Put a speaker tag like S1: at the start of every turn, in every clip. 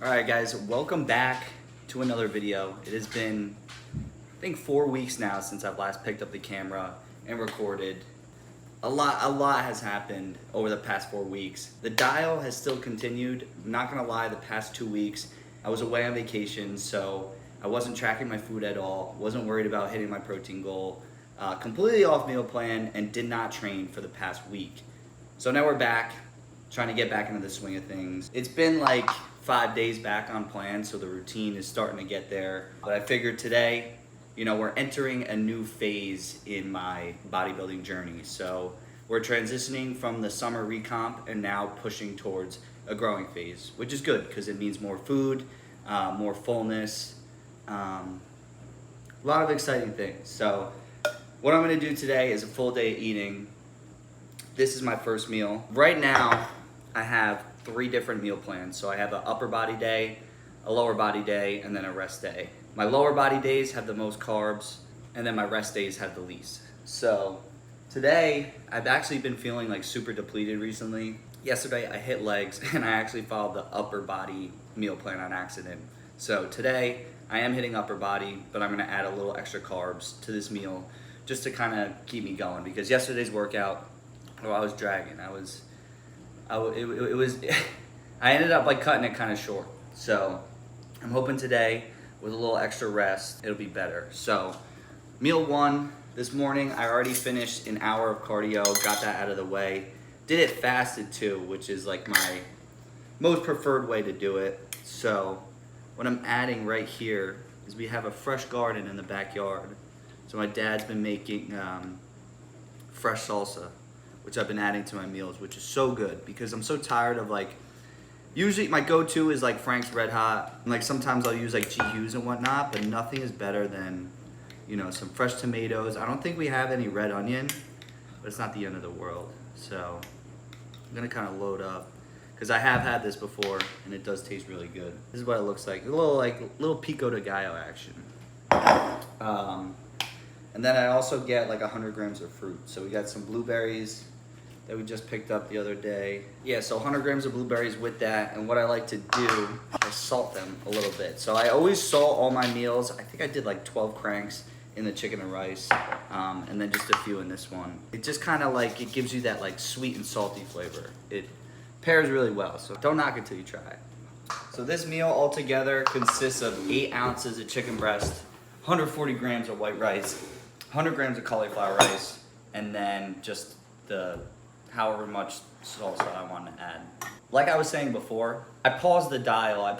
S1: Alright guys, welcome back to another video. It has been, I think 4 weeks now since I've last picked up the camera and recorded. A lot has happened over the past 4 weeks. The dial has still continued. I'm not gonna lie, the past 2 weeks, I was away on vacation, so I wasn't tracking my food at all, wasn't worried about hitting my protein goal, completely off meal plan, and did not train for the past week. So now we're back, trying to get back into the swing of things. It's been like 5 days back on plan, so the routine is starting to get there. But I figured today, we're entering a new phase in my bodybuilding journey. So we're transitioning from the summer recomp and now pushing towards a growing phase, which is good because it means more food, more fullness, a lot of exciting things. So what I'm gonna do today is a full day eating. This is my first meal. Right now, I have 3 different meal plans. So I have an upper body day, a lower body day, and then a rest day. My lower body days have the most carbs, and then my rest days have the least. So today, I've actually been feeling like super depleted recently. Yesterday, I hit legs, and I actually followed the upper body meal plan on accident. So today, I am hitting upper body, but I'm gonna add a little extra carbs to this meal just to kind of keep me going, because yesterday's workout, I was dragging. It was, I ended up like cutting it kind of short. So I'm hoping today with a little extra rest, it'll be better. So meal 1 this morning, I already finished an hour of cardio, got that out of the way. Did it fasted too, which is like my most preferred way to do it. So what I'm adding right here is we have a fresh garden in the backyard. So my dad's been making fresh salsa, which I've been adding to my meals, which is so good because I'm so tired of usually my go-to is like Frank's Red Hot. And like sometimes I'll use like GQs and whatnot, but nothing is better than, some fresh tomatoes. I don't think we have any red onion, but it's not the end of the world. So I'm gonna kind of load up because I have had this before and it does taste really good. This is what it looks like, a little pico de gallo action. And then I also get like 100 grams of fruit. So we got some blueberries that we just picked up the other day. Yeah, so 100 grams of blueberries with that. And what I like to do is salt them a little bit. So I always salt all my meals. I think I did like 12 cranks in the chicken and rice, and then just a few in this one. It just kind of it gives you that like sweet and salty flavor. It pairs really well, so don't knock it till you try it. So this meal altogether consists of 8 ounces of chicken breast, 140 grams of white rice, 100 grams of cauliflower rice, and then just the however much salsa I want to add. Like I was saying before, I paused the dial. I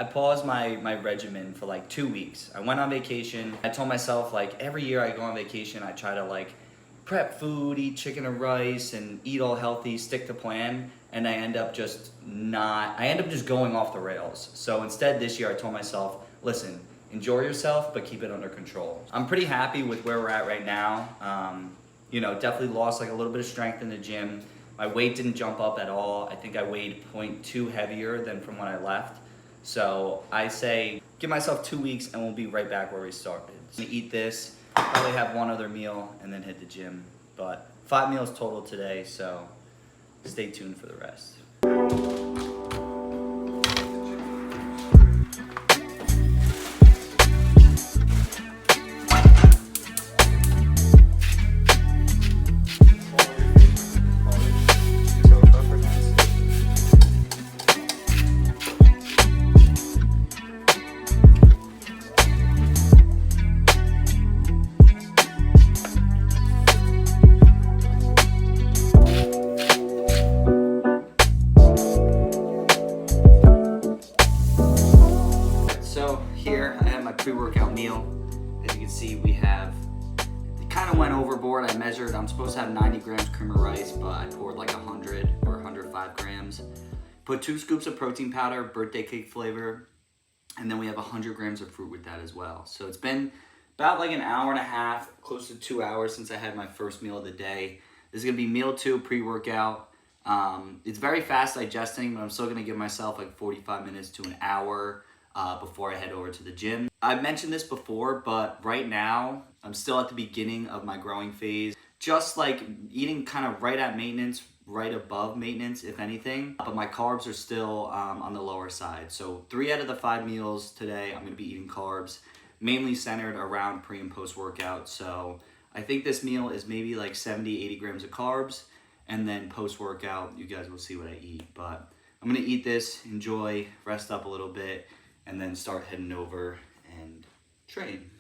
S1: paused my regimen for like 2 weeks. I went on vacation. I told myself every year I go on vacation, I try to prep food, eat chicken and rice, and eat all healthy, stick to plan, and I end up just going off the rails. So instead this year I told myself, listen, enjoy yourself, but keep it under control. I'm pretty happy with where we're at right now. Definitely lost a little bit of strength in the gym. My weight didn't jump up at all. I think I weighed 0.2 heavier than from when I left. So I say, give myself 2 weeks and we'll be right back where we started. So I'm gonna eat this, probably have one other meal and then hit the gym. But 5 meals total today, so stay tuned for the rest. Pre-workout meal. As you can see, it kind of went overboard. I measured, I'm supposed to have 90 grams cream of rice, but I poured like 100 or 105 grams. Put 2 scoops of protein powder, birthday cake flavor, and then we have 100 grams of fruit with that as well. So it's been about an hour and a half, close to 2 hours since I had my first meal of the day. This is gonna be meal 2 pre-workout. It's very fast digesting, but I'm still gonna give myself 45 minutes to an hour before I head over to the gym. I've mentioned this before, but right now I'm still at the beginning of my growing phase. Just eating kind of right at maintenance right above maintenance, if anything, but my carbs are still on the lower side. So 3 out of the 5 meals today, I'm gonna be eating carbs, mainly centered around pre and post workout. So I think this meal is maybe like 70, 80 grams of carbs, and then post workout, you guys will see what I eat. But I'm gonna eat this, enjoy, rest up a little bit, and then start heading over and train.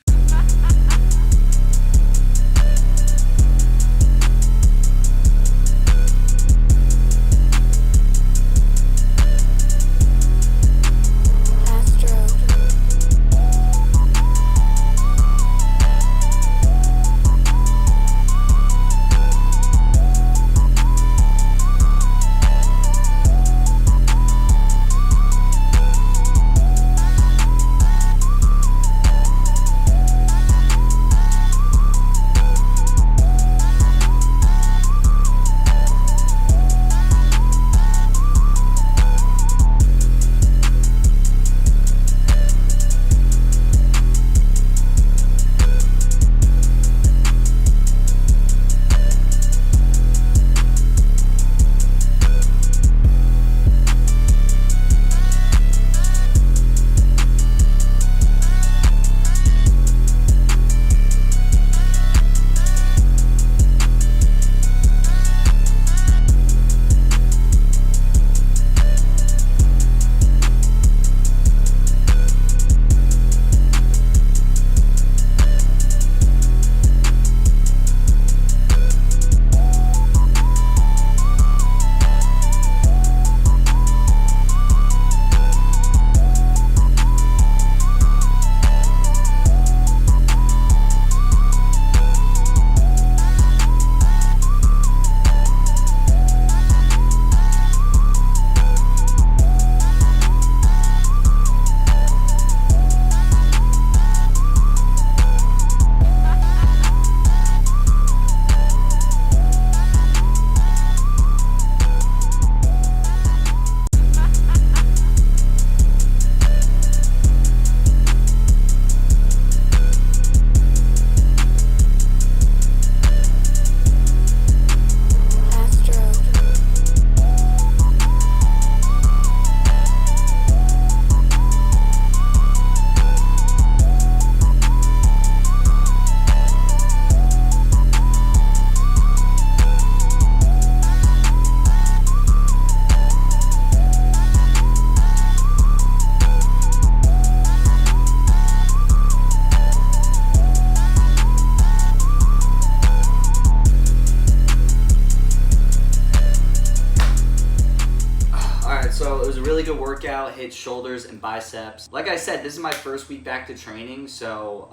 S1: So it was a really good workout, hit shoulders and biceps. Like I said, this is my first week back to training, so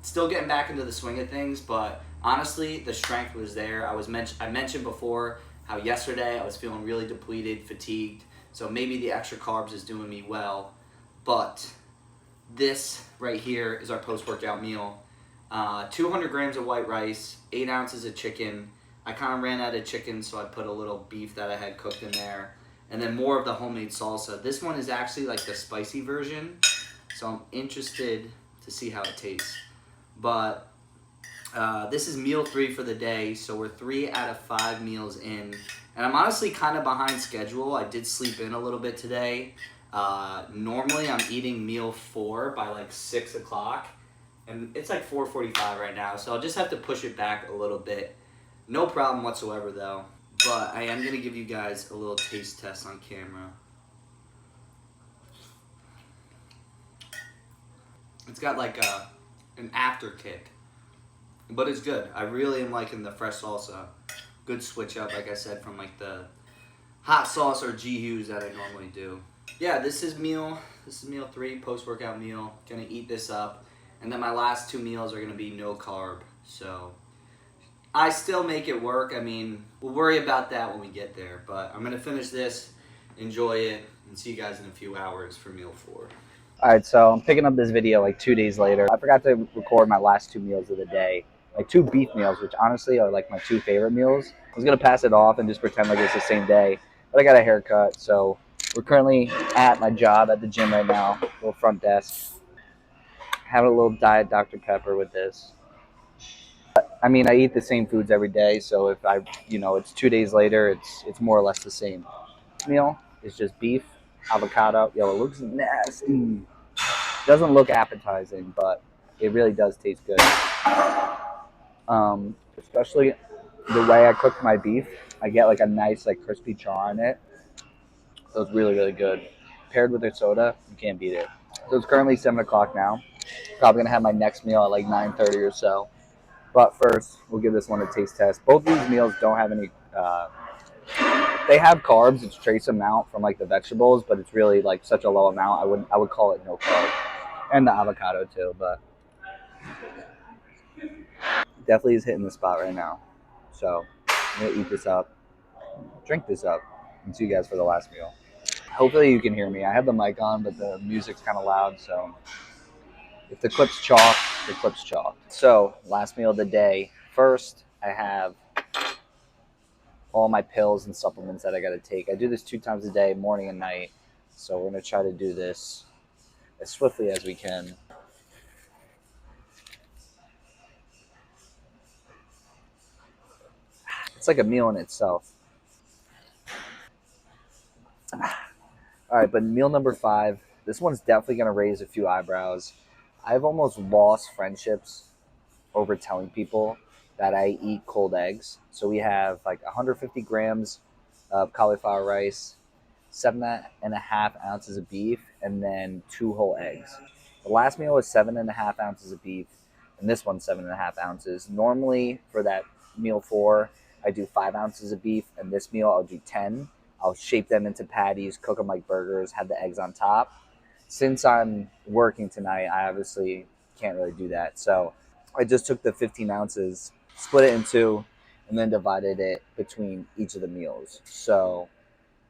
S1: still getting back into the swing of things, but honestly, the strength was there. I mentioned before how yesterday I was feeling really depleted, fatigued, so maybe the extra carbs is doing me well, but this right here is our post-workout meal. 200 grams of white rice, 8 ounces of chicken. I kind of ran out of chicken, so I put a little beef that I had cooked in there. And then more of the homemade salsa. This one is actually like the spicy version, so I'm interested to see how it tastes. But this is meal 3 for the day, so we're 3 out of 5 meals in. And I'm honestly kind of behind schedule. I did sleep in a little bit today. Normally I'm eating meal 4 by like 6 o'clock, and it's like 4:45 right now, so I'll just have to push it back a little bit. No problem whatsoever though. But I am going to give you guys a little taste test on camera. It's got like an after kick, but it's good. I really am liking the fresh salsa. Good switch up, like I said, from like the hot sauce or G-Hughes that I normally do. Yeah, this is meal 3, post-workout meal. Gonna eat this up. And then my last 2 meals are gonna be no carb. So I still make it work. I mean, we'll worry about that when we get there. But I'm going to finish this, enjoy it, and see you guys in a few hours for meal 4.
S2: All right, so I'm picking up this video like 2 days later. I forgot to record my last 2 meals of the day. Like 2 beef meals, which honestly are like my 2 favorite meals. I was going to pass it off and just pretend like it's the same day. But I got a haircut, so we're currently at my job at the gym right now. Little front desk. Having a little Diet Dr. Pepper with this. I mean, I eat the same foods every day, so if I, it's 2 days later, it's more or less the same meal. It's just beef, avocado. Yo, it looks nasty. Doesn't look appetizing, but it really does taste good. Especially the way I cook my beef. I get like a nice like crispy char on it. So it's really really good. Paired with a soda, you can't beat it. So it's currently 7 o'clock now. Probably gonna have my next meal at like 9:30 or so. But first, we'll give this one a taste test. Both these meals don't have any. They have carbs. It's trace amount from like the vegetables, but it's really like such a low amount. I would call it no carb, and the avocado too. But definitely is hitting the spot right now. So I'm gonna eat this up, drink this up, and see you guys for the last meal. Hopefully you can hear me. I have the mic on, but the music's kind of loud. So if the clip's chalk, the clip's chalk. So last meal of the day. First, I have all my pills and supplements that I got to take. I do this 2 times a day, morning and night. So we're going to try to do this as swiftly as we can. It's like a meal in itself. All right, but meal number 5, this one's definitely going to raise a few eyebrows. I've almost lost friendships over telling people that I eat cold eggs. So we have like 150 grams of cauliflower rice, 7.5 ounces of beef, and then 2 whole eggs. The last meal was 7.5 ounces of beef, and this one's 7.5 ounces. Normally for that meal 4, I do 5 ounces of beef, and this meal I'll do 10. I'll shape them into patties, cook them like burgers, have the eggs on top. Since I'm working tonight, I obviously can't really do that. So I just took the 15 ounces, split it in 2, and then divided it between each of the meals. So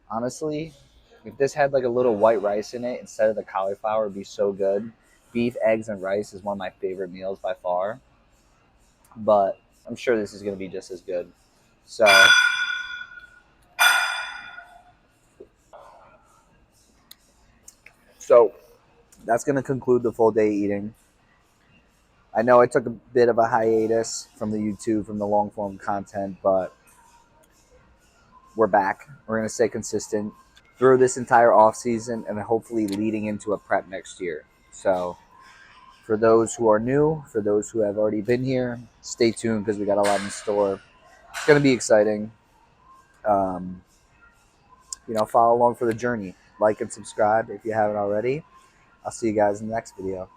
S2: honestly, if this had like a little white rice in it instead of the cauliflower, it'd be so good. Beef, eggs, and rice is one of my favorite meals by far. But I'm sure this is going to be just as good. So that's going to conclude the full day eating. I know I took a bit of a hiatus from the YouTube, from the long form content, but we're back. We're going to stay consistent through this entire off season and hopefully leading into a prep next year. So for those who are new, for those who have already been here, stay tuned because we got a lot in store. It's going to be exciting. Um, follow along for the journey. Like and subscribe if you haven't already. I'll see you guys in the next video.